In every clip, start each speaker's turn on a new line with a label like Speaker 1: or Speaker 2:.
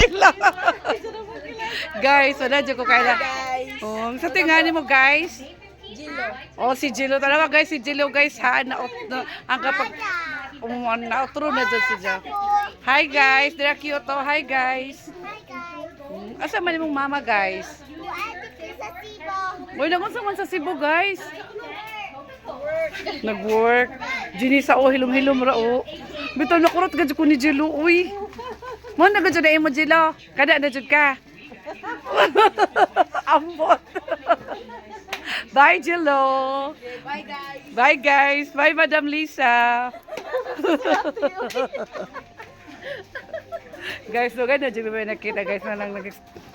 Speaker 1: kilala. Guys, wala dyan ko kaya. Oh, sa tingani mo guys.
Speaker 2: Gilo.
Speaker 1: Oh, si Jilo talaga guys, si Jilo guys ha, ang kapag na-outro na dyan si Jilo. Hi guys, they're cute oh. Hi guys. Asa man imong mama guys? Uy, nagunsa man sa Cebu guys. Nag-work. Gini sa o, hilom-hilom ra o. Bitaw nakurot gadyo ko ni Jilo, uy. Mo na gadyo na imo Jilo. Kada na jud ka. Ambot. Bye Jilo.
Speaker 2: Bye guys.
Speaker 1: Bye guys. Bye Madam Lisa. Guys, so ganda jud may nakita guys na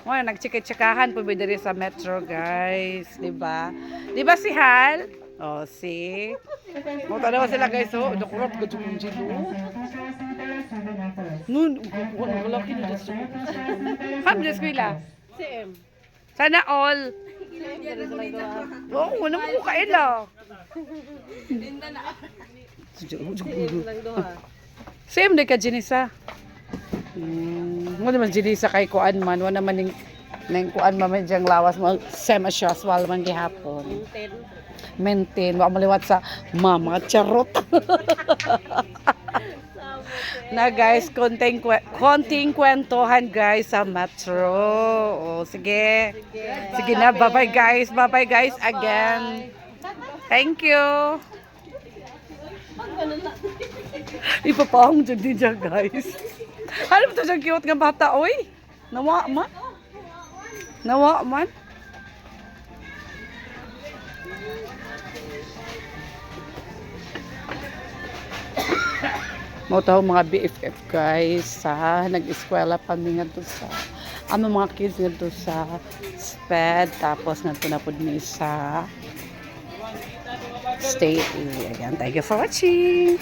Speaker 1: nagchika-chikahan po diri sa metro guys, di ba? Di ba si Hal? Oh, si. Mo tanaw sila guys, oh, nakurot gadyo ko Jilo. Nun, wala kini dito. Ham sa eskwela.
Speaker 2: CM.
Speaker 1: Sana all. Oo, wala mo kaila. Same day ka, Jenisa. Wala naman Jenisa kay kuan man. Wala naman ning kuan man diyang lawas mo. Same as usual man gihapon. Maintain. Wala maliwat sa mama charot. Na guys, konting kwentuhan guys sa metro. O, sige. Sige na, bye-bye guys. Bye-bye guys again. Thank you. Ipapahong dyan din dyan guys. Ano ba ito dyan cute nga bata? Uy, nawa man. Nawa man. Mo taho mga BFF guys sa nag-eskwela pa mi ngadto sa mga kids ngadto sa SPED tapos ngadto na pud mi sa state. Ayan, thank you for watching.